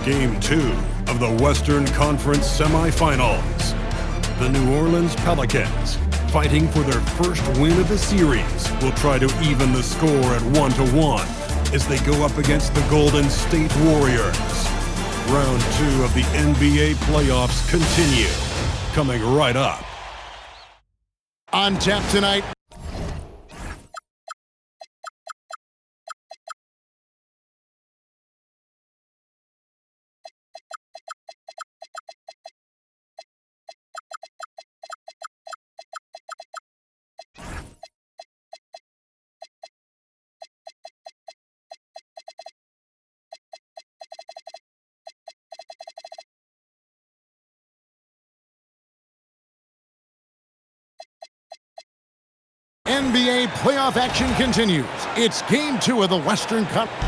Game 2 of the Western Conference semifinals. The New Orleans Pelicans, fighting for their first win of the series, will try to even the score at 1-1 as they go up against the Golden State Warriors. Round 2 of the NBA playoffs continue, coming right up. On tap tonight. NBA playoff action continues. It's Game 2 of the Western Conference.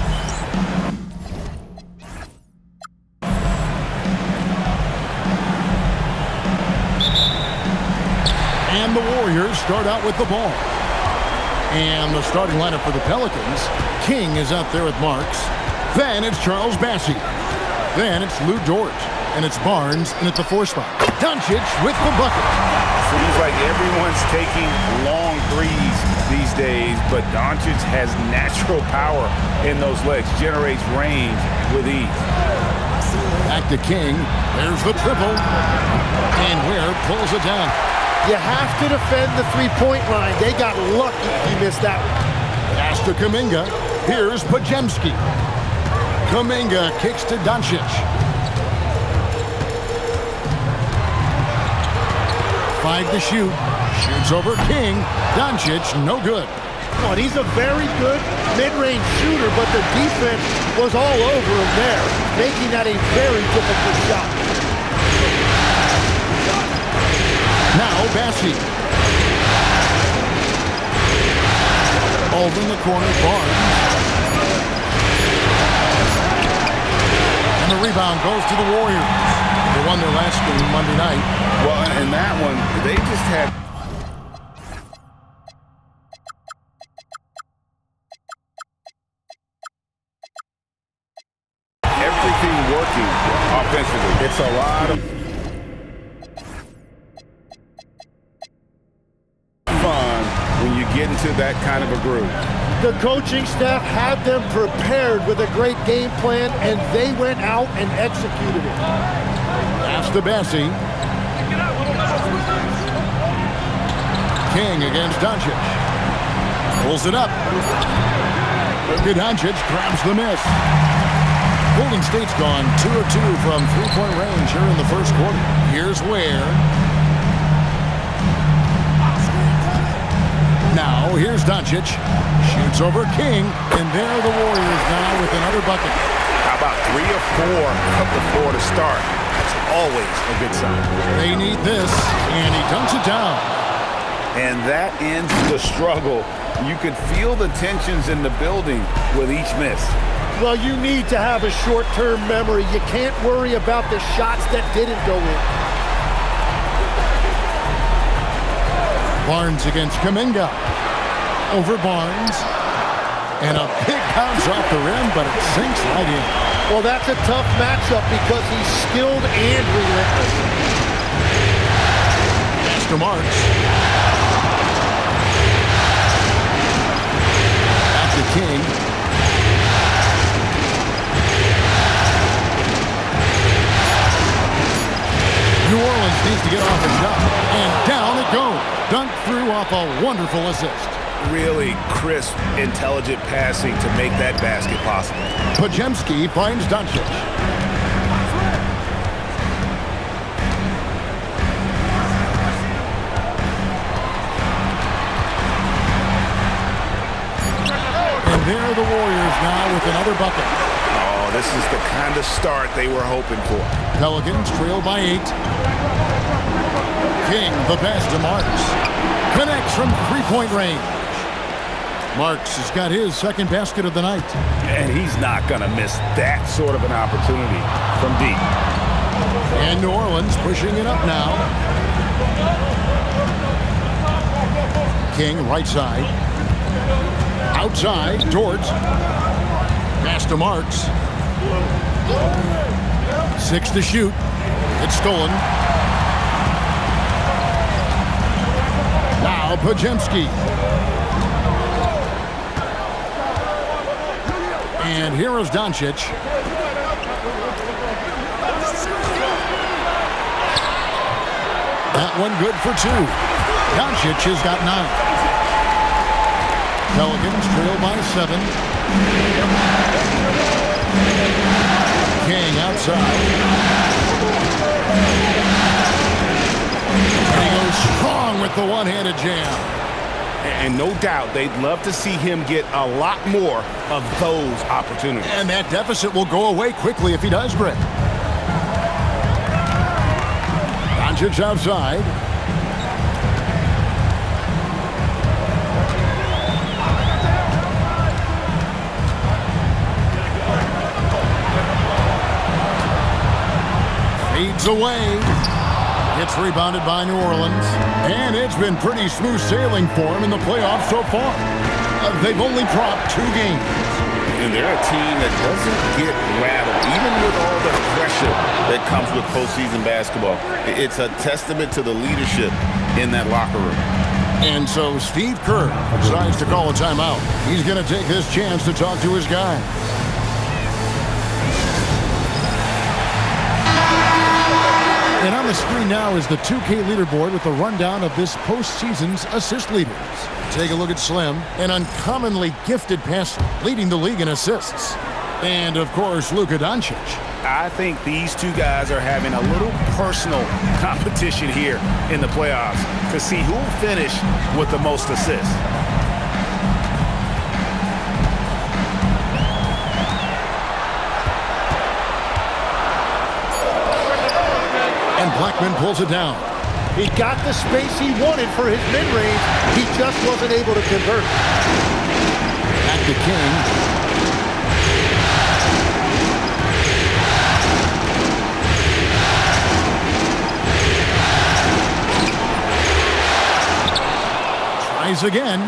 And the Warriors start out with the ball. And the starting lineup for the Pelicans. King is out there with Marks. Then it's Charles Bassey. Then it's Lou Dort. And it's Barnes in at the 4 spot. Doncic with the bucket. Seems like everyone's taking long threes these days, but Doncic has natural power in those legs, generates range with ease. Back to King. There's the triple. And Ware pulls it down. You have to defend the three-point line. They got lucky he missed that one. Pass to Kuminga. Here's Podziemski. Kuminga kicks to Doncic. 5 to shoot. Shoots over King. Doncic, no good. Oh, and he's a very good mid-range shooter, but the defense was all over him there, making that a very difficult shot. Now Bassey. Over in the corner, Barnes. And the rebound goes to the Warriors. They won their last game Monday night. Well, in that one, they just had... everything working offensively. It's a lot of fun when you get into that kind of a groove. The coaching staff had them prepared with a great game plan, and they went out and executed it. Pass to Bassey. King against Doncic. Pulls it up. Luka Doncic grabs the miss. Golden State's gone 2 of 2 from three-point range here in the first quarter. Here's Ware. Now here's Doncic. Shoots over King. And there are the Warriors now with another bucket. How about 3 or 4 up the floor to start? That's always a good sign. They need this, and he dunks it down. And that ends the struggle. You could feel the tensions in the building with each miss. Well, you need to have a short-term memory. You can't worry about the shots that didn't go in. Barnes against Kuminga. Over Barnes. And a big bounce off the rim, but it sinks right in. Well, that's a tough matchup because he's skilled and relentless. Pass to Marks. Back to King. New Orleans needs to get off a shot. And down it goes. Dunked through off a wonderful assist. Really crisp, intelligent passing to make that basket possible. Podziemski finds Doncic. And there are the Warriors now with another bucket. Oh, this is the kind of start they were hoping for. Pelicans trail by 8. King, the pass to Marks. Connects from three-point range. Marks has got his second basket of the night. And he's not going to miss that sort of an opportunity from deep. And New Orleans pushing it up now. King, right side. Outside, Dort. Pass to Marks. 6 to shoot. It's stolen. Now Pajemski. And here is Doncic. That one good for 2. Doncic has got 9. Pelicans trail by 7. King outside. And he goes strong with the one-handed jam. And no doubt they'd love to see him get a lot more of those opportunities. And that deficit will go away quickly if he does, Greg. Doncic outside. Fades away. It's rebounded by New Orleans. And it's been pretty smooth sailing for him in the playoffs so far. They've only dropped 2 games. And they're a team that doesn't get rattled, even with all the pressure that comes with postseason basketball. It's a testament to the leadership in that locker room. And so Steve Kerr decides to call a timeout. He's going to take this chance to talk to his guy. And on the screen now is the 2K leaderboard with a rundown of this postseason's assist leaders. Take a look at Slim, an uncommonly gifted passer, leading the league in assists. And, of course, Luka Doncic. I think these two guys are having a little personal competition here in the playoffs to see who will finish with the most assists. And Blackman pulls it down. He got the space he wanted for his mid-range. He just wasn't able to convert. Back to King. Tries again.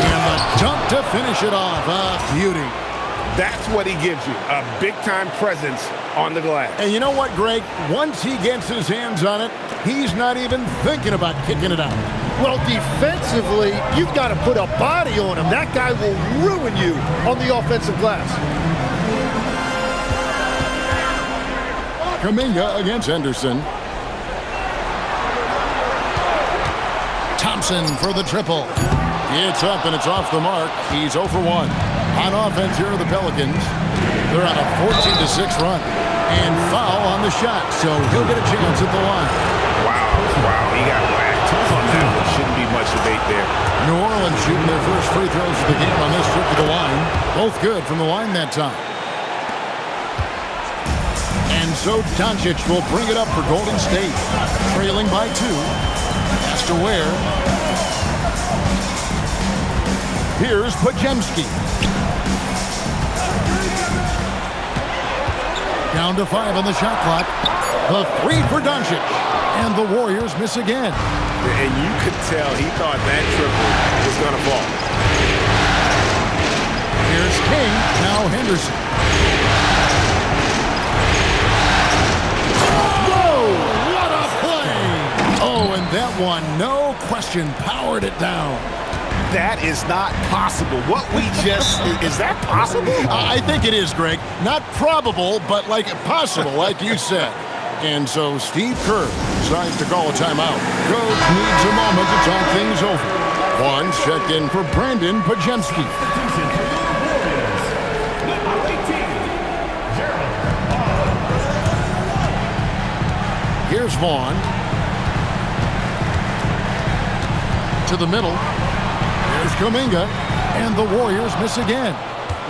And the dunk to finish it off. A beauty. That's what he gives you, a big-time presence on the glass. And you know what, Greg? Once he gets his hands on it, he's not even thinking about kicking it out. Well, defensively, you've got to put a body on him. That guy will ruin you on the offensive glass. Kuminga against Henderson. Thompson for the triple. It's up and it's off the mark. He's 0 for 1. On offense here are the Pelicans. They're on a 14-6 run. And foul on the shot, so he'll get a chance at the line. Wow, he got whacked on that one. Shouldn't be much debate there. New Orleans shooting their first free throws of the game on this trip to the line. Both good from the line that time. And so Doncic will bring it up for Golden State. Trailing by 2. Has to wear. Here's Pajemski. Down to 5 on the shot clock. The 3 for Doncic. And the Warriors miss again. And you could tell he thought that triple was going to fall. Here's King. Now Henderson. Whoa! What a play! Oh, and that one, no question, powered it down. That is not possible. What we just... is that possible? I think it is, Greg. Not probable, but like possible, like you said. And so Steve Kerr decides to call a timeout. Coach needs a moment to talk things over. One checked in for Brandon Pajemski. Here's Vaughn. To the middle. There's Kuminga. And the Warriors miss again.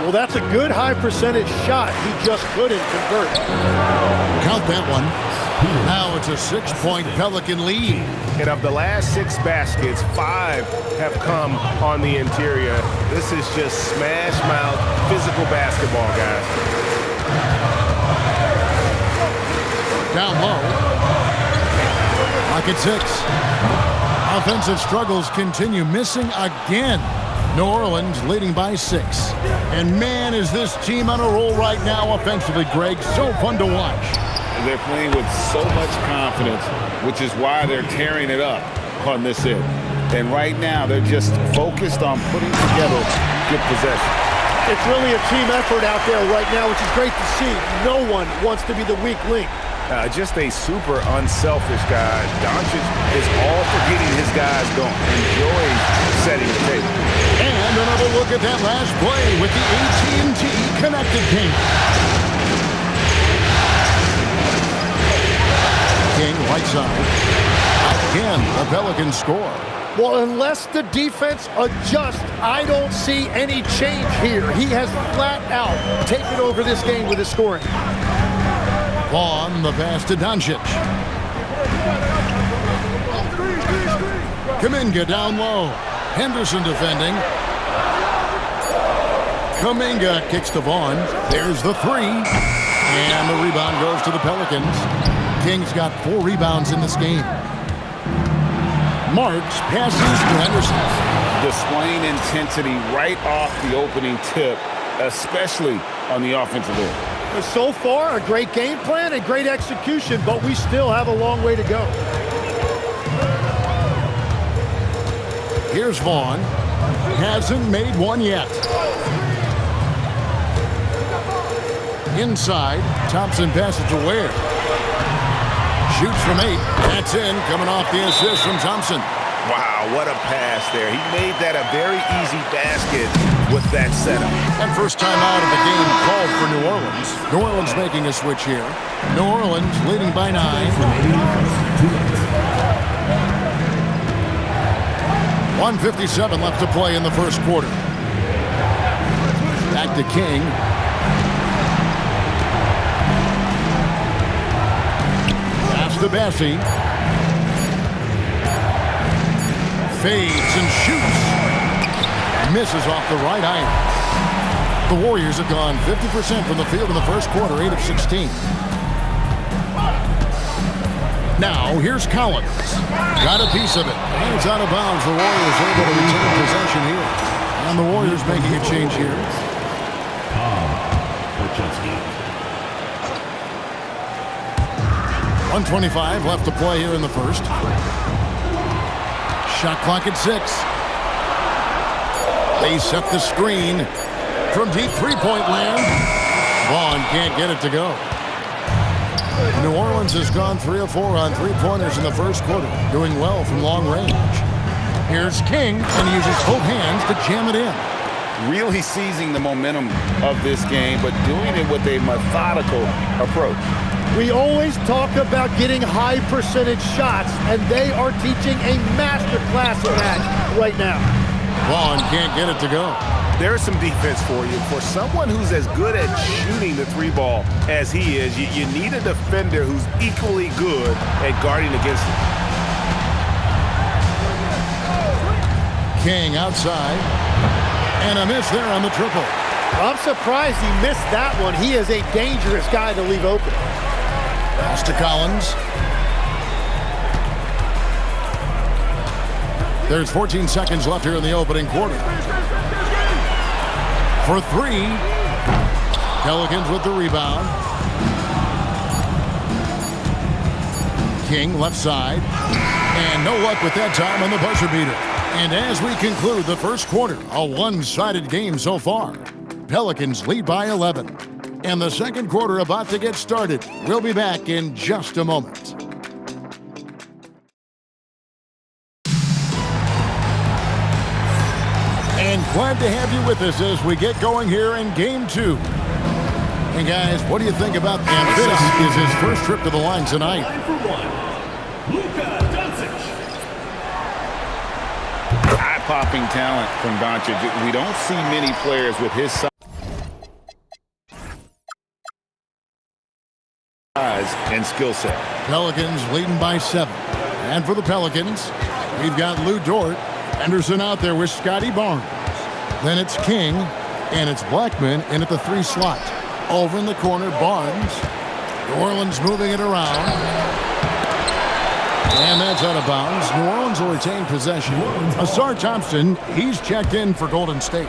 Well, that's a good high percentage shot. He just couldn't convert. Count that one. Now it's a 6-point Pelican lead. And of the last 6 baskets, 5 have come on the interior. This is just smash mouth physical basketball, guys. Down low. Clock at 6. Offensive struggles continue, missing again. New Orleans leading by 6. And man, is this team on a roll right now offensively, Greg. So fun to watch. They're playing with so much confidence, which is why they're tearing it up on this end. And right now, they're just focused on putting together good possession. It's really a team effort out there right now, which is great to see. No one wants to be the weak link. Just a super unselfish guy. Doncic is all for getting his guys going, enjoying setting the table. And another look at that last play with the AT&T connected game. King, right side. Again, the Pelicans score. Well, unless the defense adjusts, I don't see any change here. He has flat out taken over this game with his scoring. Vaughn, the pass to Doncic. Kuminga down low. Henderson defending. Kuminga kicks to Vaughn. There's the 3. And the rebound goes to the Pelicans. Kings got 4 rebounds in this game. Marks passes to Henderson. Displaying intensity right off the opening tip, especially on the offensive end. So far, a great game plan and great execution, but we still have a long way to go. Here's Vaughn. Hasn't made one yet. Inside, Thompson passes to Ware. Shoots from 8. That's in, coming off the assist from Thompson. Wow, what a pass there. He made that a very easy basket with that setup. And first time out of the game called for New Orleans. New Orleans making a switch here. New Orleans leading by 9. 1:57 left to play in the first quarter. Back to King. Pass to Bessie. Fades and shoots. Misses off the right iron. The Warriors have gone 50% from the field in the first quarter, 8 of 16. Now, here's Collins. Got a piece of it. And it's out of bounds. The Warriors able to retain possession here. And the Warriors making a change here. 1:25 left to play here in the first. Shot clock at 6. They set the screen from deep three-point land. Vaughn can't get it to go. New Orleans has gone 3 of 4 on three-pointers in the first quarter, doing well from long range. Here's King, and he uses both hands to jam it in. Really seizing the momentum of this game, but doing it with a methodical approach. We always talk about getting high percentage shots, and they are teaching a master class in that right now. Vaughn can't get it to go. There's some defense for you. For someone who's as good at shooting the 3-ball as he is, you need a defender who's equally good at guarding against him. King outside. And a miss there on the triple. I'm surprised he missed that one. He is a dangerous guy to leave open. Pass to Collins. There's 14 seconds left here in the opening quarter. For 3. Pelicans with the rebound. King left side. And no luck with that time on the buzzer beater. And as we conclude the first quarter, a one-sided game so far. Pelicans lead by 11. And the second quarter about to get started. We'll be back in just a moment. And glad to have you with us as we get going here in Game 2. And guys, what do you think about that? This is his first trip to the line tonight. Eye-popping talent from Doncic. We don't see many players with his size and skill set. Pelicans leading by 7. And for the Pelicans, we've got Lou Dort. Henderson out there with Scotty Barnes. Then it's King, and it's Blackman in at the 3 slot. Over in the corner, Barnes. New Orleans moving it around. And that's out of bounds. New Orleans will retain possession. Asar Thompson, he's checked in for Golden State.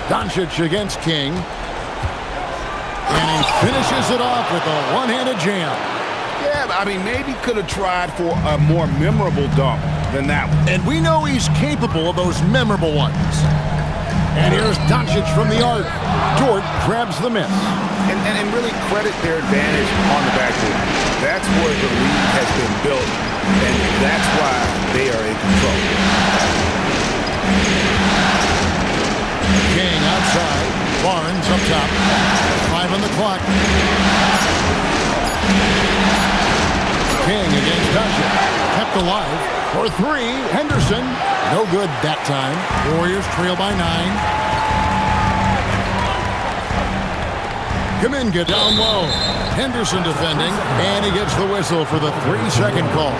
Doncic against King. And he finishes it off with a one-handed jam. Yeah, I mean, maybe could have tried for a more memorable dunk than that one. And we know he's capable of those memorable ones. And here's Doncic from the arc. Dort grabs the miss. And really credit their advantage on the backboard. That's where the league has been built, and that's why they are in control. King outside. Barnes up top. 5 on the clock. King against Doncic. Kept alive. For 3, Henderson. No good that time. Warriors trail by 9. Kuminga down low. Henderson defending. And he gets the whistle for the 3-second call.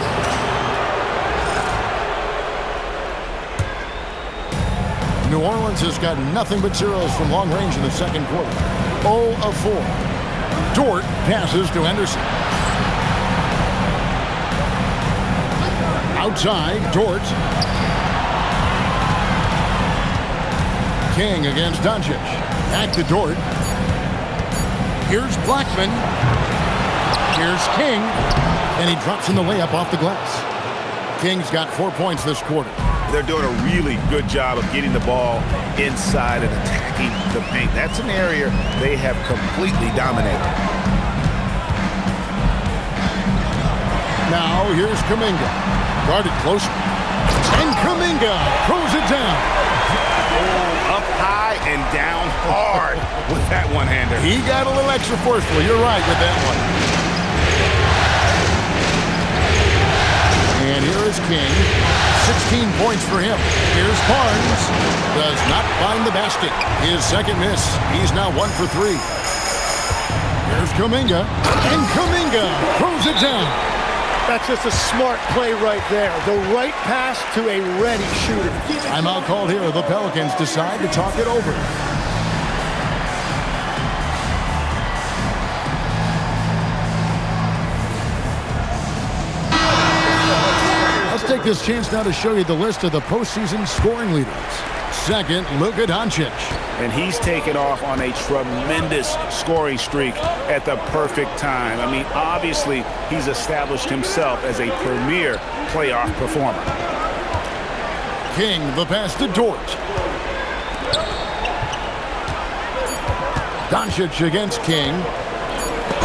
New Orleans has got nothing but zeros from long range in the second quarter. 0 of 4. Dort passes to Henderson. Outside, Dort. King against Doncic. Back to Dort. Here's Blackman. Here's King. And he drops in the layup off the glass. King's got 4 points this quarter. They're doing a really good job of getting the ball inside and attacking the paint. That's an area they have completely dominated. Now here's Kuminga. Guarded closer. And Kuminga throws it down. Oh, up high and down hard with that one-hander. He got a little extra forceful. You're right with that one. And here is King. 16 points for him. Here's Barnes. Does not find the basket. His second miss. He's now 1 for 3. Here's Kuminga. And Kuminga throws it down. That's just a smart play right there. The right pass to a ready shooter. Timeout called here. The Pelicans decide to talk it over. Let's take this chance now to show you the list of the postseason scoring leaders. Second, Luka Doncic. And he's taken off on a tremendous scoring streak at the perfect time. I mean, obviously, he's established himself as a premier playoff performer. King, the pass to Dort. Doncic against King.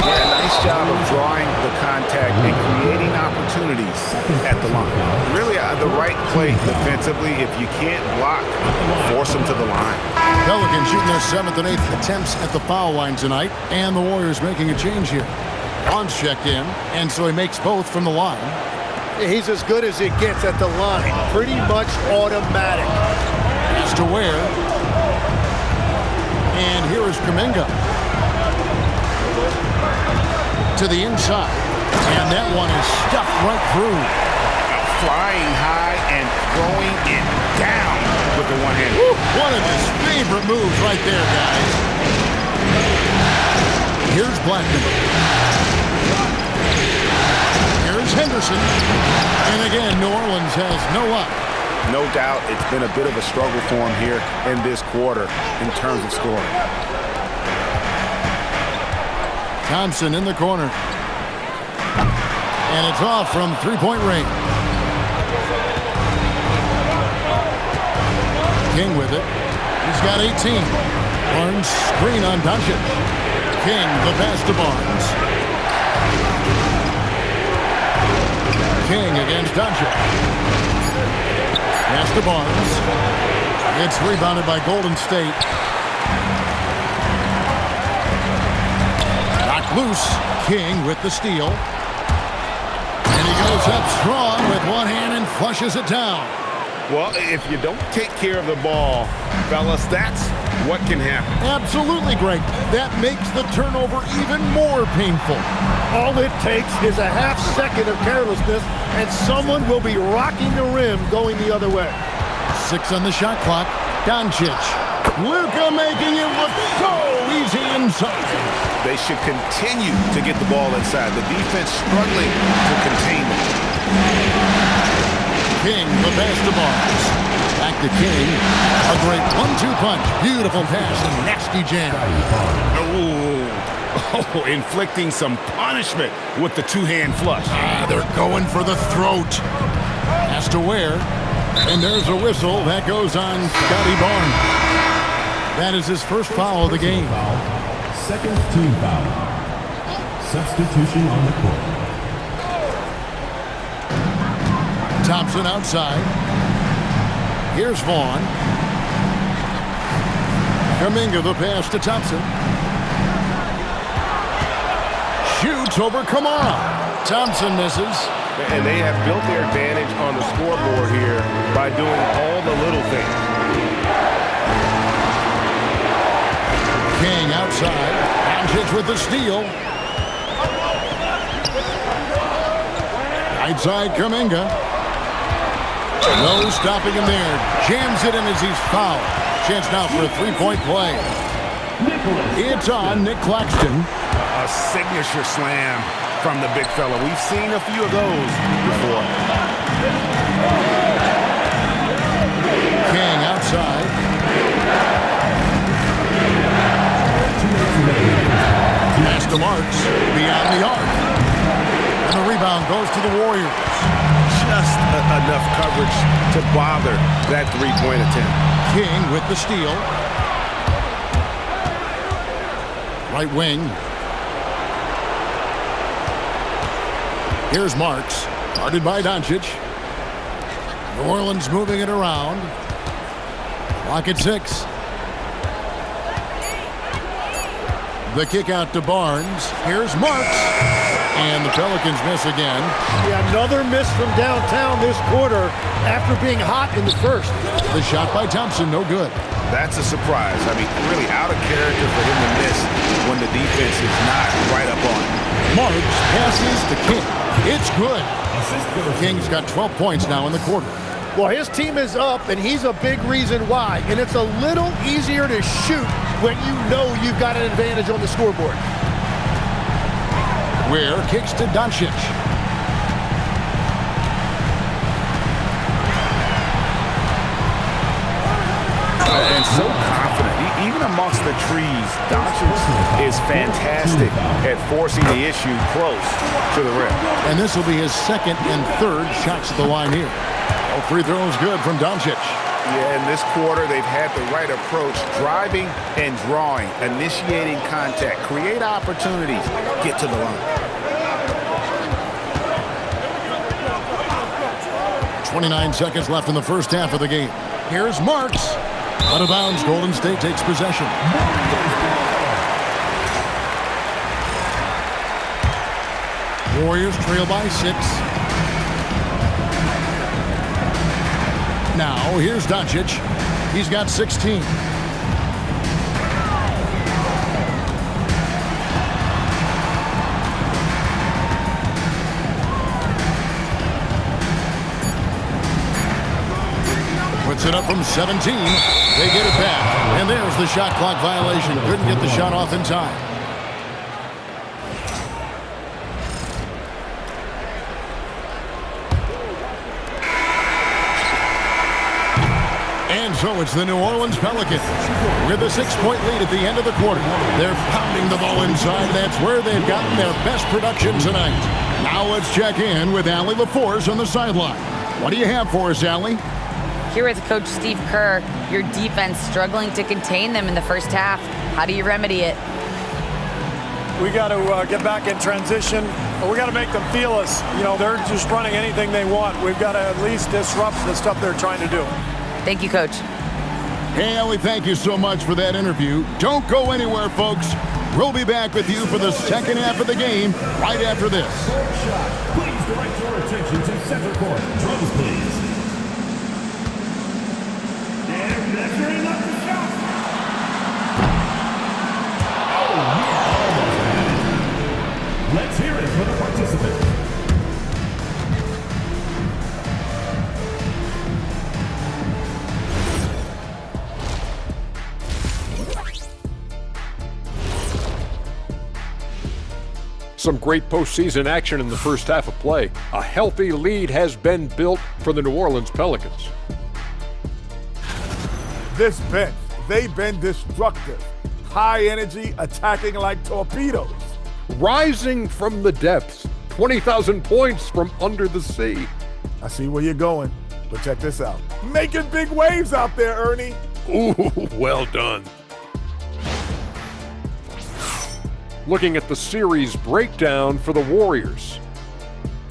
Yeah, nice job of drawing the contact and creating opportunities at the line. Really, the right play defensively. If you can't block, force them to the line. Pelicans shooting their 7th and 8th attempts at the foul line tonight, and the Warriors making a change here. Barnes checked in, and so he makes both from the line. He's as good as it gets at the line. Pretty much automatic. Pass to Ware. And here is Kuminga. To the inside. And that one is stuffed right through. Flying high and throwing it down with the one hand. One of his favorite moves right there, guys. Here's Blackman. Here's Henderson. And again, New Orleans has no luck. No doubt it's been a bit of a struggle for him here in this quarter in terms of scoring. Thompson in the corner. And it's off from three-point range. King with it. He's got 18. Barnes screen on Doncic. King, the pass to Barnes. King against Doncic. Pass to Barnes. It's rebounded by Golden State. Knocked loose. King with the steal. And he goes up strong with one hand and flushes it down. Well, if you don't take care of the ball, fellas, that's what can happen. Absolutely, Greg. That makes the turnover even more painful. All it takes is a half second of carelessness, and someone will be rocking the rim going the other way. 6 on the shot clock. Doncic. Luka making it look so inside. They should continue to get the ball inside. The defense struggling to contain them. King, the pass to Barnes. Back to King. A great 1-2 punch. Beautiful pass and nasty jam. Oh, inflicting some punishment with the two-hand flush. They're going for the throat. Has to wear. And there's a whistle. That goes on Scotty Barnes. That is his first foul of the game. Second team foul. Substitution on the court. Thompson outside. Here's Vaughn. Kuminga the pass to Thompson. Shoots over Kamara. Thompson misses. And they have built their advantage on the scoreboard here by doing all the little things. King outside. Doncic with the steal. Right side Kuminga. No stopping him there. Jams it in as he's fouled. Chance now for a three-point play. It's on Nick Claxton. A signature slam from the big fella. We've seen a few of those before. King outside. Pass to Marks. Beyond the arc. And the rebound goes to the Warriors. Just enough coverage to bother that three-point attempt. King with the steal. Right wing. Here's Marks. Guarded by Doncic. New Orleans moving it around. Clock at 6. The kick out to Barnes. Here's Marks. And the Pelicans miss again. Yeah, another miss from downtown this quarter after being hot in the first. The shot by Thompson, no good. That's a surprise. I mean, really out of character for him to miss when the defense is not right up on him. Marks passes to King. It's good. King's got 12 points now in the quarter. Well, his team is up, and he's a big reason why. And it's a little easier to shoot when you know you've got an advantage on the scoreboard. Ware kicks to Doncic. And so confident. Even amongst the trees, Doncic is fantastic at forcing the issue close to the rim. And this will be his second and third shots at the line here. All free throws good from Doncic. Yeah, in this quarter, they've had the right approach, driving and drawing, initiating contact, create opportunities, get to the line. 29 seconds left in the first half of the game. Here's Marks. Out of bounds, Golden State takes possession. Warriors trail by 6. Now, here's Doncic. He's got 16. Puts it up from 17. They get it back. And there's the shot clock violation. Couldn't get the shot off in time. And so it's the New Orleans Pelicans with a 6-point lead at the end of the quarter. They're pounding the ball inside. That's where they've gotten their best production tonight. Now let's check in with Allie LaForce on the sideline. What do you have for us, Allie? Here with Coach Steve Kerr, your defense struggling to contain them in the first half. How do you remedy it? We got to get back in transition. We got to make them feel us. You know, they're just running anything they want. We've got to at least disrupt the stuff they're trying to do. Thank you, Coach. Hey, Allie, thank you so much for that interview. Don't go anywhere, folks. We'll be back with you for the second half of the game right after this. Please direct your attention to center court. Drums, please. And measuring up the shot. Oh, yeah. Let's hear it for the participant. Some great postseason action in the first half of play. A healthy lead has been built for the New Orleans Pelicans. This bench, they've been destructive. High energy, attacking like torpedoes. Rising from the depths, 20,000 points from under the sea. I see where you're going, but check this out. Making big waves out there, Ernie. Ooh, well done. Looking at the series breakdown for the Warriors.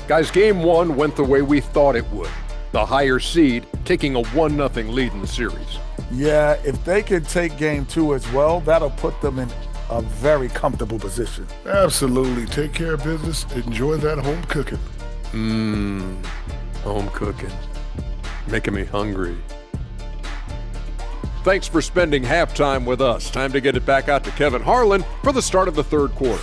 Guys, game one went the way we thought it would. The higher seed taking a 1-0 lead in the series. Yeah, if they can take game two as well, that'll put them in a very comfortable position. Absolutely. Take care of business. Enjoy that home cooking. Home cooking. Making me hungry. Thanks for spending halftime with us. Time to get it back out to Kevin Harlan for the start of the third quarter.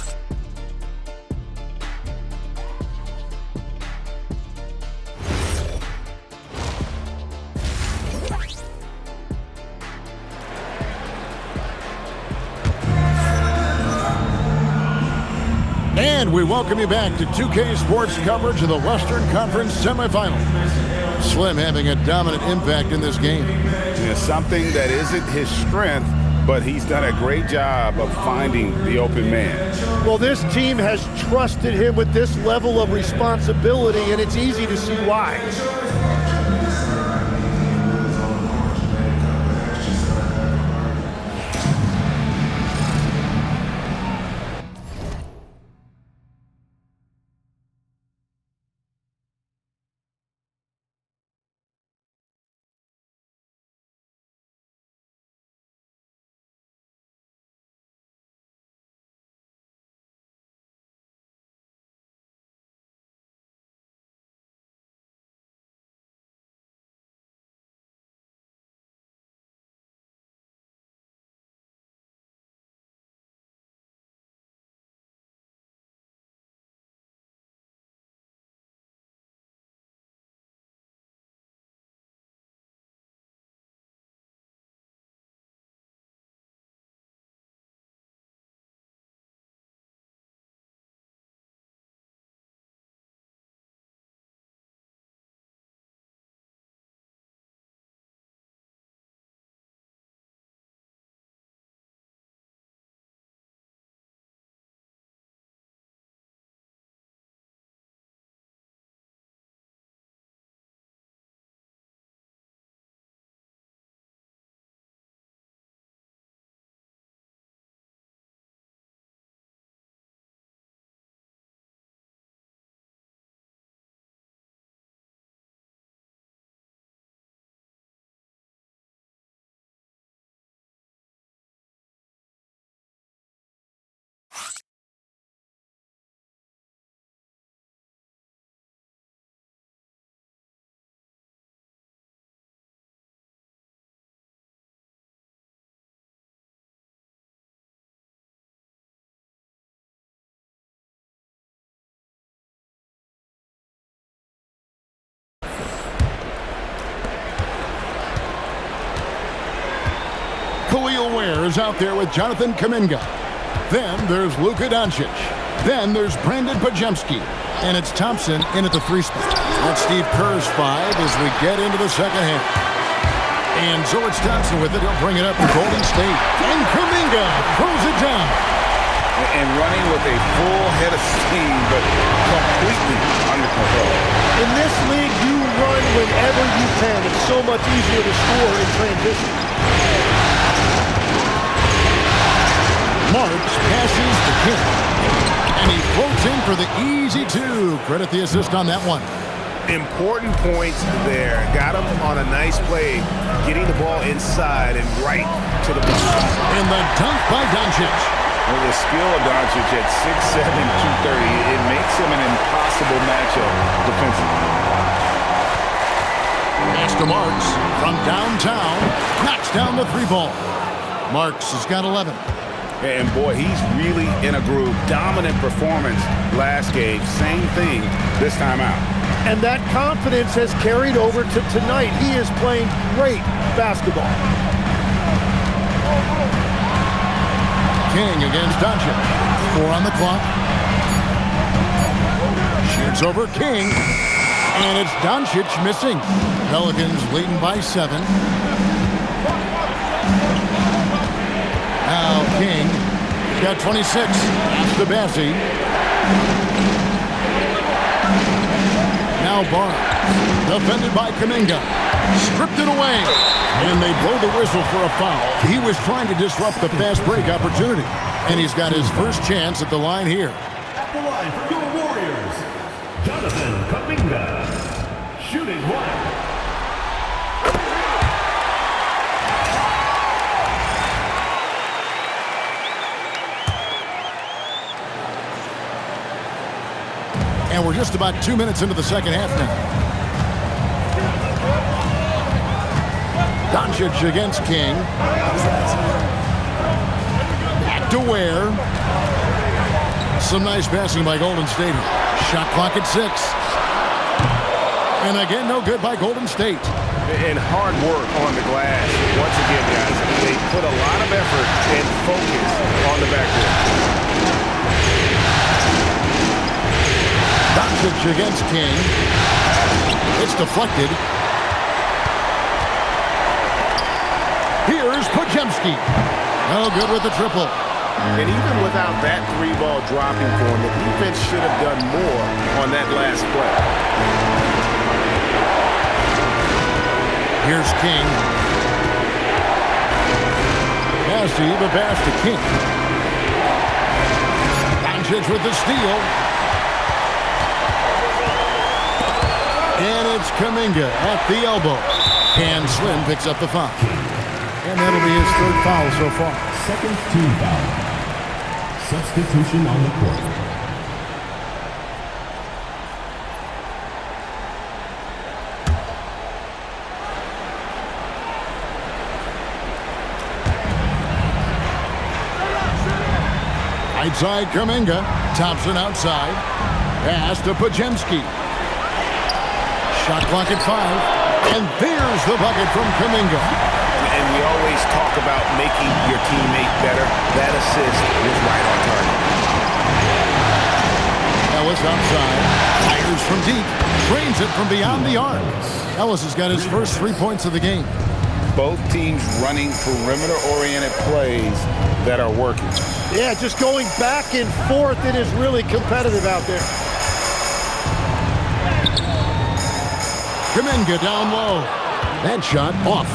And we welcome you back to 2K Sports coverage of the Western Conference semifinal. Slim having a dominant impact in this game. Yeah, something that isn't his strength, but he's done a great job of finding the open man. Well, this team has trusted him with this level of responsibility, and it's easy to see why. Khalil Ware is out there with Jonathan Kuminga. Then there's Luka Doncic. Then there's Brandon Pajemski. And it's Thompson in at the 3 spot. That's Steve Kerr's 5 as we get into the second half. And so it's Thompson with it. He'll bring it up for Golden State. And Kuminga throws it down. And running with a full head of steam, but completely under control. In this league, you run whenever you can. It's so much easier to score in transition. Marks passes to King. And he floats in for the easy 2. Credit the assist on that one. Important points there. Got him on a nice play, getting the ball inside and right to the block. And the dunk by Doncic. Well, the skill of Doncic at 6'7", 230, it makes him an impossible matchup defensively. Pass to Marks from downtown. Knocks down the 3 ball. Marks has got 11. And boy, he's really in a groove. Dominant performance last game. Same thing this time out. And that confidence has carried over to tonight. He is playing great basketball. King against Doncic. 4 on the clock. It's over King. And it's Doncic missing. Pelicans leading by 7. Now King. He's got 26. That's to Bassi. Now Barnes. Defended by Kuminga. Stripped it away. And they blow the whistle for a foul. He was trying to disrupt the fast break opportunity. And he's got his first chance at the line here. At the line for your Warriors, Jonathan Kuminga, shooting 1. And we're just about 2 minutes into the second half now. Doncic against King. Back to Ware. Some nice passing by Golden State. Shot clock at 6. And again, no good by Golden State. And hard work on the glass. Once again, guys, they put a lot of effort and focus on the backcourt. Doncic against King. It's deflected. Here's Podziemski. No good with the triple. And even without that 3-ball dropping for him, the defense should have done more on that last play. Here's King. Bassi, the pass to King. Doncic with the steal. And it's Kuminga at the elbow. And Slim picks up the foul. And that'll be his 3rd foul so far. Second team foul. Substitution on the court. Right side, Kuminga. Thompson outside. Pass to Podziemski. Shot clock at 5. And there's the bucket from Kuminga. And we always talk about making your teammate better. That assist was right on target. Ellis outside. Fires from deep. Drains it from beyond the arc. Ellis has got his first 3 points of the game. Both teams running perimeter-oriented plays that are working. Yeah, just going back and forth. It is really competitive out there. Kuminga down low. That shot off.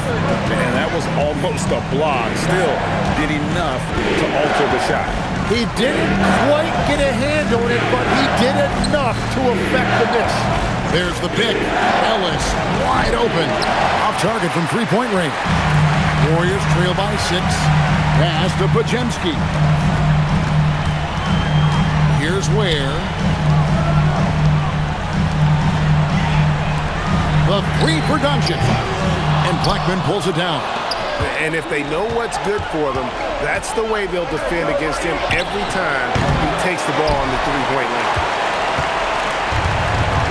And that was almost a block. Still did enough to alter the shot. He didn't quite get a hand on it, but he did enough to affect the miss. There's the pick. Ellis wide open. Off target from 3-point range. Warriors trail by 6. Pass to Podziemski. Here's Ware. The 3 for Doncic. And Blackman pulls it down. And if they know what's good for them, that's the way they'll defend against him every time he takes the ball on the 3-point line.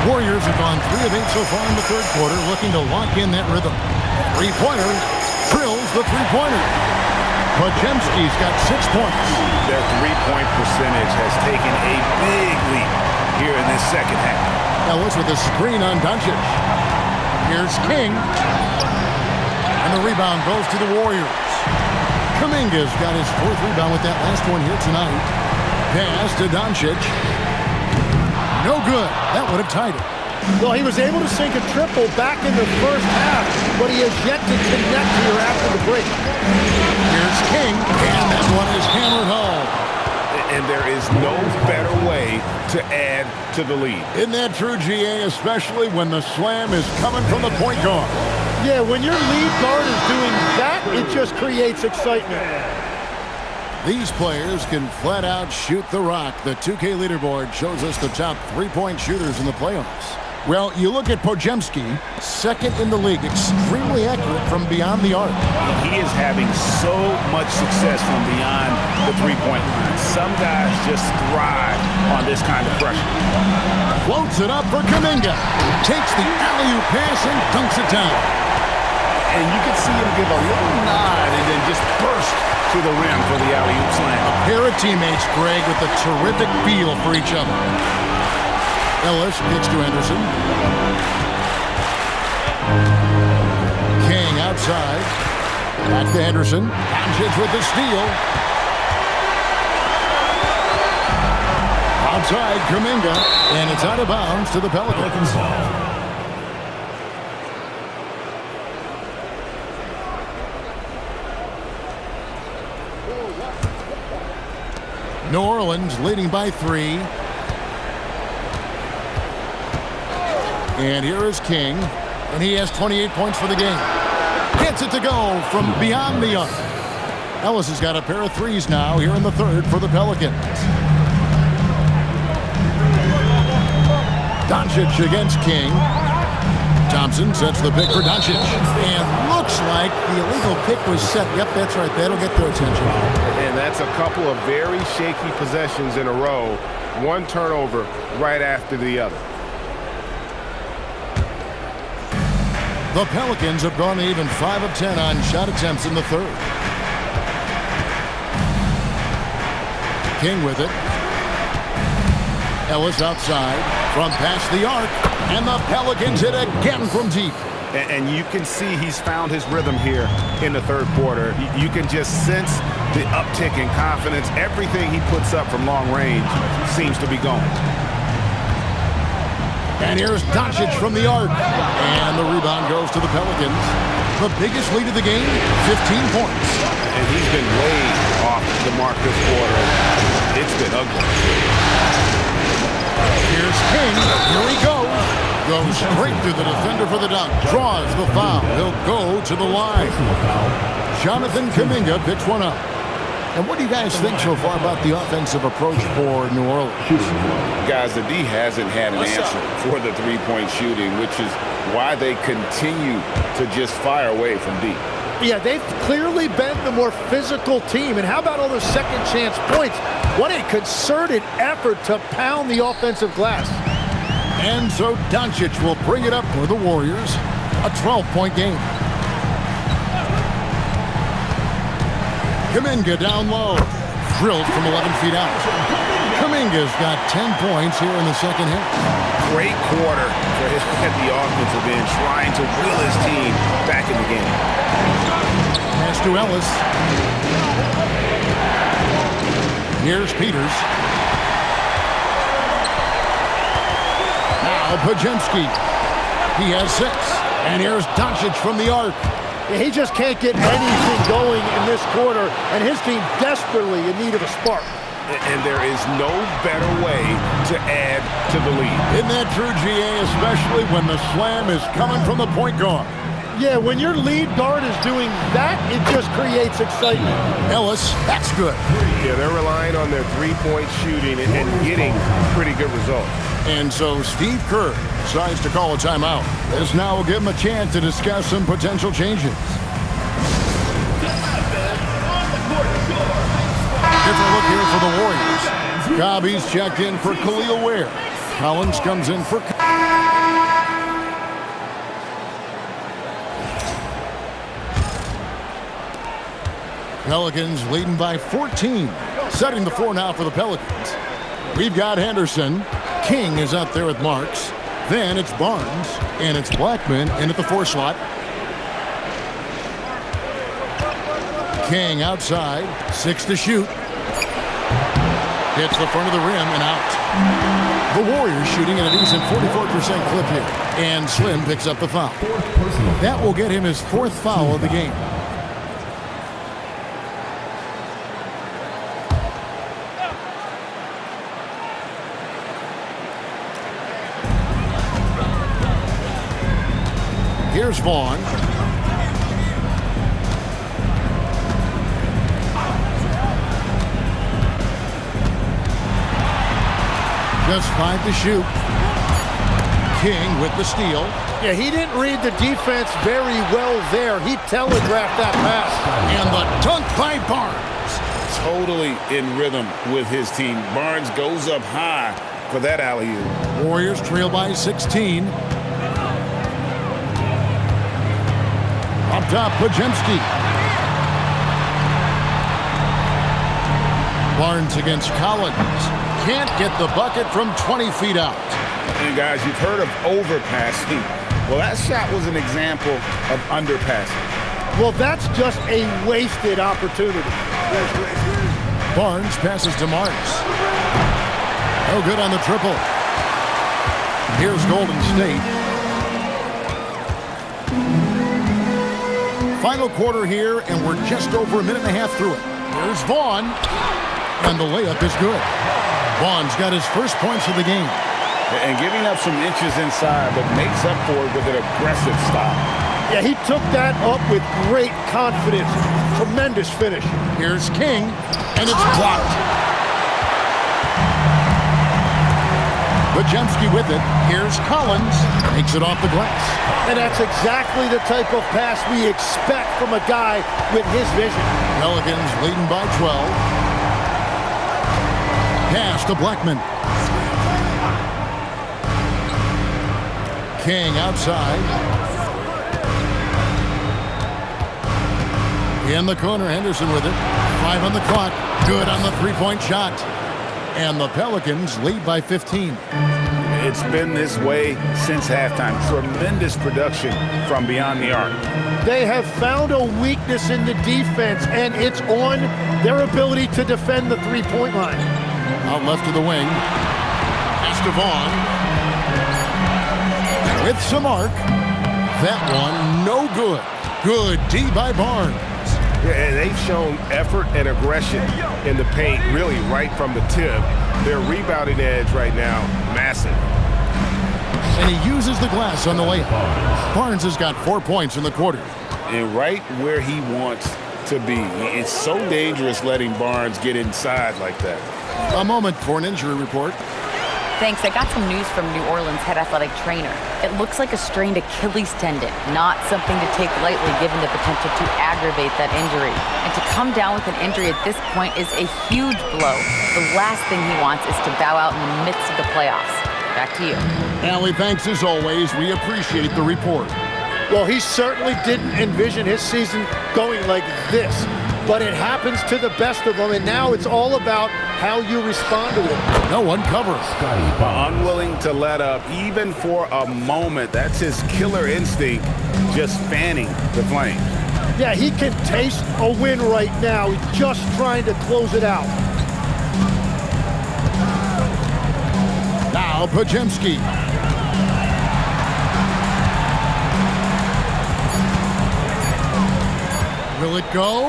Warriors have gone 3 of 8 so far in the 3rd quarter, looking to lock in that rhythm. 3-pointer drills the 3-pointer. Podziemski's got 6 points. Their 3-point percentage has taken a big leap here in this second half. Ellis with a screen on Doncic. Here's King. And the rebound goes to the Warriors. Kuminga's got his 4th rebound with that last one here tonight. Pass to Doncic. No good. That would have tied it. Well, he was able to sink a triple back in the first half, but he has yet to connect here after the break. Here's King, and that one is hammered home. And there is no better way to add to the lead. Isn't that true, GA, especially when the slam is coming from the point guard? Yeah, when your lead guard is doing that, it just creates excitement. These players can flat out shoot the rock. The 2K leaderboard shows us the top 3-point shooters in the playoffs. Well, you look at Podziemski, 2nd in the league, extremely accurate from beyond the arc. He is having so much success from beyond the 3-point line. Some guys just thrive on this kind of pressure. Floats it up for Kuminga. Takes the alley-oop pass and dunks it down. And you can see him give a little nod and then just burst to the rim for the alley-oop slam. A pair of teammates, Greg, with a terrific feel for each other. Ellis kicks to Henderson. King outside. Back to Henderson. Doncic with the steal. Outside, Kuminga. And it's out of bounds to the Pelicans. New Orleans leading by 3. And here is King. And he has 28 points for the game. Gets it to go from beyond the arc. Ellis has got a pair of threes now here in the third for the Pelicans. Doncic against King. Thompson sets the pick for Doncic. And looks like the illegal pick was set. Yep, that's right. That'll get their attention. And that's a couple of very shaky possessions in a row. One turnover right after the other. The Pelicans have gone even 5 of 10 on shot attempts in the third. King with it. Ellis outside from past the arc. And the Pelicans hit again from deep. And you can see he's found his rhythm here in the third quarter. You can just sense the uptick in confidence. Everything he puts up from long range seems to be going. And here's Doncic from the arc. And the rebound goes to the Pelicans. The biggest lead of the game, 15 points. And he's been way off the mark this quarter. It's been ugly. Here's King. Here he goes. Goes straight through the defender for the dunk. Draws the foul. He'll go to the line. Jonathan Kuminga picks one up. And what do you guys think so far about the offensive approach for New Orleans? Guys, the D hasn't had an answer for the three-point shooting, which is why they continue to just fire away from deep. Yeah, they've clearly been the more physical team. And how about all those second chance points? What a concerted effort to pound the offensive glass. And so Doncic will bring it up for the Warriors. A 12-point game. Kuminga down low. Drilled from 11 feet out. Kuminga's got 10 points here in the second half. Great quarter for him at the offensive end, trying to will his team back in the game. Pass to Ellis. Here's Peters. Now Pajemski. He has 6. And here's Doncic from the arc. He just can't get anything going in this quarter, and his team desperately in need of a spark. And there is no better way to add to the lead. Isn't that true, GA, especially when the slam is coming from the point guard? Yeah, when your lead guard is doing that, it just creates excitement. Ellis, that's good. Yeah, they're relying on their three-point shooting and getting pretty good results. And so Steve Kerr decides to call a timeout. This now will give him a chance to discuss some potential changes. Different look here for the Warriors. Cobby's checked in for Khalil Ware. Collins comes in for... Pelicans leading by 14. Setting the floor now for the Pelicans. We've got Henderson. King is out there with Marks. Then it's Barnes. And it's Blackman in at the 4 slot. King outside. 6 to shoot. Hits the front of the rim and out. The Warriors shooting at a decent 44% clip here. And Slim picks up the foul. That will get him his 4th foul of the game. Here's Vaughn. Just 5 to shoot. King with the steal. Yeah, he didn't read the defense very well there. He telegraphed that pass. And the dunk by Barnes. Totally in rhythm with his team. Barnes goes up high for that alley-oop. Warriors trail by 16. Up top, Pajemski. Barnes against Collins. Can't get the bucket from 20 feet out. And guys, you've heard of overpassing. Well, that shot was an example of underpassing. Well, that's just a wasted opportunity. Barnes passes to Marks. No good on the triple. Here's Golden State. Final quarter here, and we're just over a minute and a half through it. Here's Vaughn, and the layup is good. Vaughn's got his first points of the game. And giving up some inches inside, but makes up for it with an aggressive stop. Yeah, he took that up with great confidence. Tremendous finish. Here's King, and it's blocked. Bajemski with it. Here's Collins. Takes it off the glass. And that's exactly the type of pass we expect from a guy with his vision. Pelicans leading by 12. Pass to Blackman. King outside. In the corner, Henderson with it. 5 on the clock. Good on the three-point shot. And the Pelicans lead by 15. It's been this way since halftime. Tremendous production from beyond the arc. They have found a weakness in the defense, and it's on their ability to defend the three-point line. Out left to the wing. Pass to Vaughn. With some arc. That one, no good. Good D by Barnes. Yeah, they've shown effort and aggression in the paint, really right from the tip. Their rebounding edge right now, massive. And he uses the glass on the layup. Barnes has got 4 points in the quarter. And right where he wants to be. It's so dangerous letting Barnes get inside like that. A moment for an injury report. Thanks. I got some news from New Orleans head athletic trainer. It looks like a strained Achilles tendon, not something to take lightly given the potential to aggravate that injury. And to come down with an injury at this point is a huge blow. The last thing he wants is to bow out in the midst of the playoffs. Back to you. Allie, thanks as always. We appreciate the report. Well, he certainly didn't envision his season going like this, but it happens to the best of them, and now it's all about how you respond to it. No one covers. Unwilling to let up, even for a moment. That's his killer instinct, just fanning the flame. Yeah, he can taste a win right now. He's just trying to close it out. Now Bajemski. Will it go?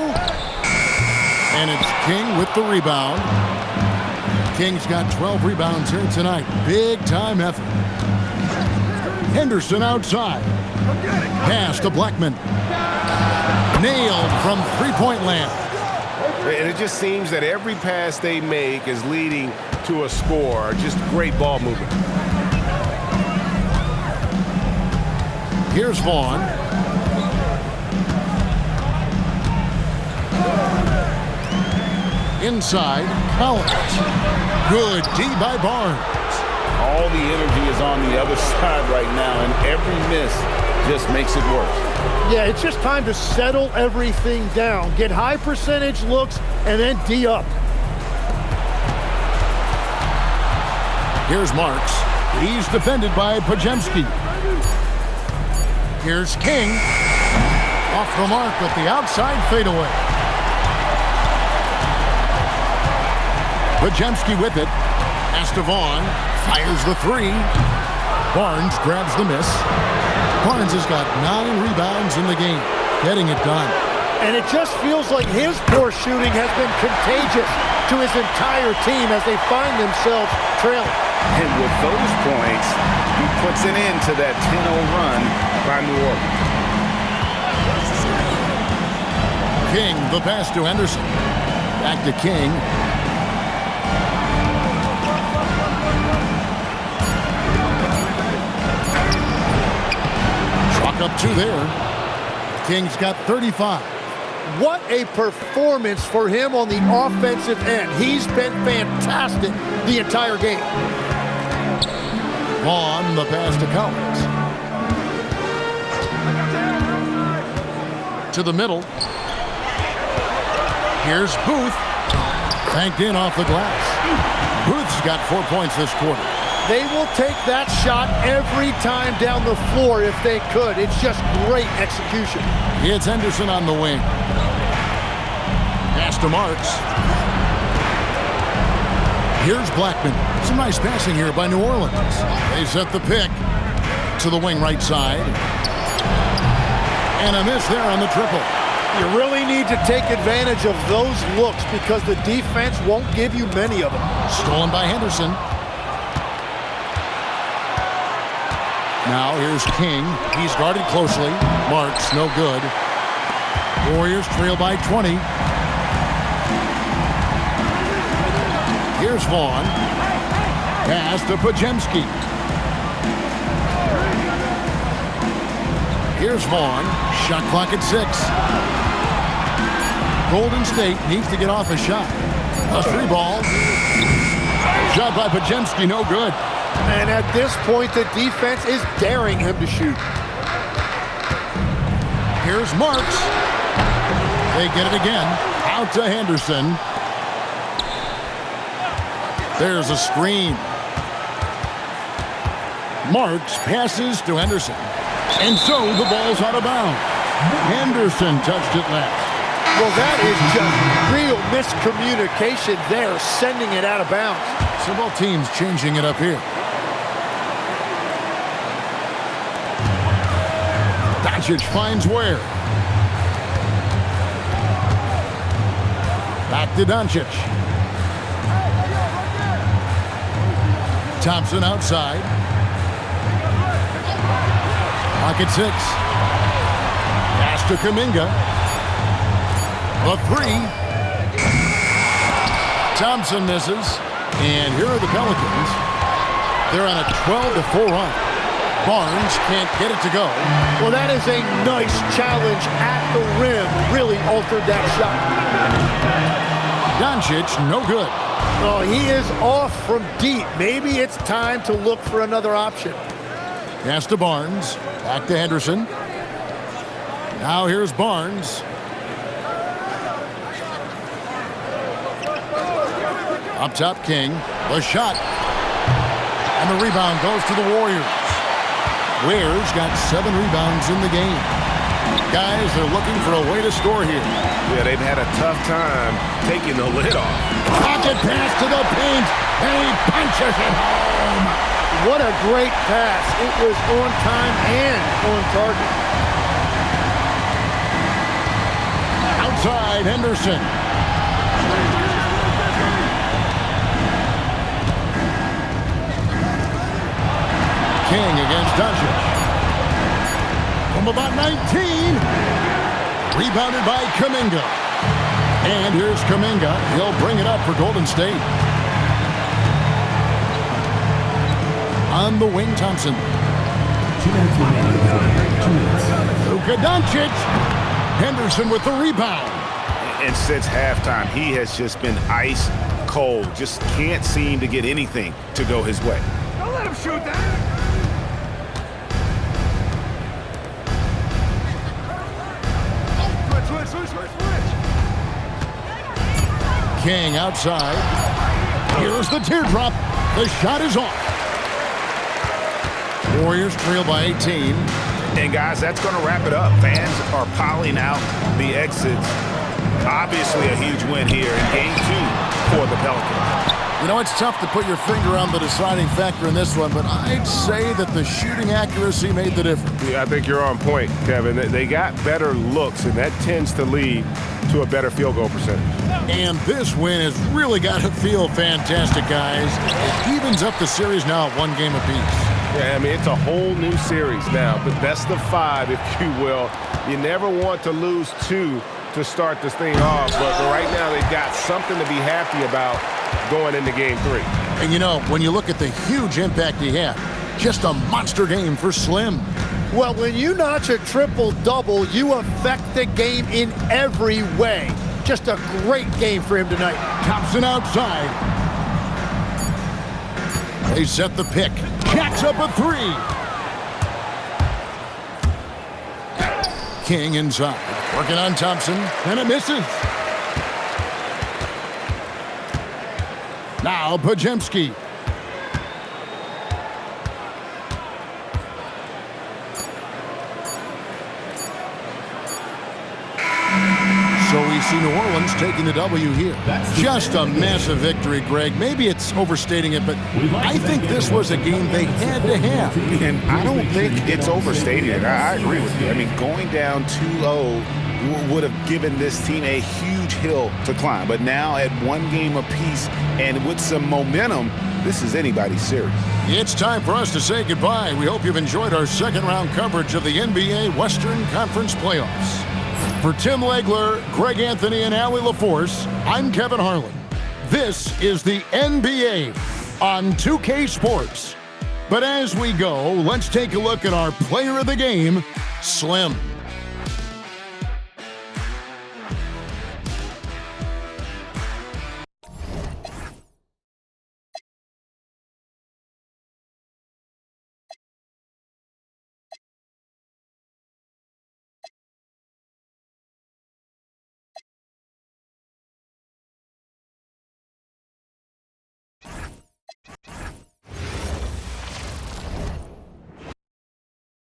And it's King with the rebound. King's got 12 rebounds here tonight. Big time effort. Henderson outside. Pass to Blackman. Nailed from three-point land. And it just seems that every pass they make is leading to a score. Just great ball movement. Here's Vaughn. Inside, Collins. Good D by Barnes. All the energy is on the other side right now, and every miss just makes it worse. Yeah, it's just time to settle everything down. Get high percentage looks, and then D up. Here's Marks. He's defended by Bajemski. Here's King. Off the mark with the outside fadeaway. Bajemski with it. Vaughn fires the three. Barnes grabs the miss. Barnes has got 9 rebounds in the game, getting it done. And it just feels like his poor shooting has been contagious to his entire team as they find themselves trailing. And with those points, he puts an end to that 10-0 run by New Orleans. King, the pass to Henderson. Back to King. Up two there. King's got 35. What a performance for him on the offensive end. He's been fantastic the entire game. Vaughn, the pass to Collins. To the middle. Here's Booth. Banked in off the glass. Booth's got 4 points this quarter. They will take that shot every time down the floor if they could. It's just great execution. It's Henderson on the wing. Pass to Marks. Here's Blackman. Some nice passing here by New Orleans. They set the pick to the wing right side. And a miss there on the triple. You really need to take advantage of those looks because the defense won't give you many of them. Stolen by Henderson. Now here's King. He's guarded closely. Marks, no good. Warriors trail by 20. Here's Vaughn. Pass to Pajemski. Here's Vaughn. Shot clock at 6. Golden State needs to get off a shot. A free ball. Shot by Pajemski, no good. And at this point, the defense is daring him to shoot. Here's Marks. They get it again. Out to Henderson. There's a screen. Marks passes to Henderson. And so the ball's out of bounds. Henderson touched it last. Well, that is just real miscommunication there, sending it out of bounds. So both teams changing it up here. Doncic finds Ware. Back to Doncic. Thompson outside. Pocket 6. Pass to Kuminga. A 3. Thompson misses. And here are the Pelicans. They're on a 12-4 run. Barnes can't get it to go. Well, that is a nice challenge at the rim. Really altered that shot. Doncic, no good. Oh, he is off from deep. Maybe it's time to look for another option. Pass to Barnes. Back to Henderson. Now here's Barnes. Up top, King. The shot. And the rebound goes to the Warriors. Ware's got 7 rebounds in the game. Guys, they're looking for a way to score here. Yeah, they've had a tough time taking the lid off. Pocket pass to the paint, and he punches it home. What a great pass. It was on time and on target. Outside, Henderson. King against Doncic. From about 19. Rebounded by Kuminga. And here's Kuminga. He'll bring it up for Golden State. On the wing, Thompson. Luka Doncic. Henderson with the rebound. And since halftime, he has just been ice cold. Just can't seem to get anything to go his way. Don't let him shoot that. King outside. Here's the teardrop. The shot is off. Warriors trail by 18. And guys, that's going to wrap it up. Fans are piling out the exits. Obviously a huge win here in Game 2 for the Pelicans. You know, it's tough to put your finger on the deciding factor in this one, but I'd say that the shooting accuracy made the difference. Yeah, I think you're on point, Kevin. They got better looks, and that tends to lead to a better field goal percentage. And this win has really got to feel fantastic, guys. It evens up the series now at 1 game apiece. Yeah, I mean, it's a whole new series now, the best of 5, if you will. You never want to lose 2 to start this thing off, but right now they've got something to be happy about going into Game 3. And you know, when you look at the huge impact he had, just a monster game for Slim. Well, when you notch a triple-double, you affect the game in every way. Just a great game for him tonight. Thompson outside. They set the pick. Jacks up a 3. King inside. Working on Thompson, and it misses. Now Pajemski. we see New Orleans taking the W here. Just a massive victory, Greg. Maybe it's overstating it, but I think this was a game they had to have. And I don't think it's overstating it. I agree with you. I mean, going down 2-0 would have given this team a huge hill to climb. But now at one game apiece and with some momentum, this is anybody's series. It's time for us to say goodbye. We hope you've enjoyed our second-round coverage of the NBA Western Conference Playoffs. For Tim Legler, Greg Anthony, and Allie LaForce, I'm Kevin Harlan. This is the NBA on 2K Sports. But as we go, let's take a look at our player of the game, Slim.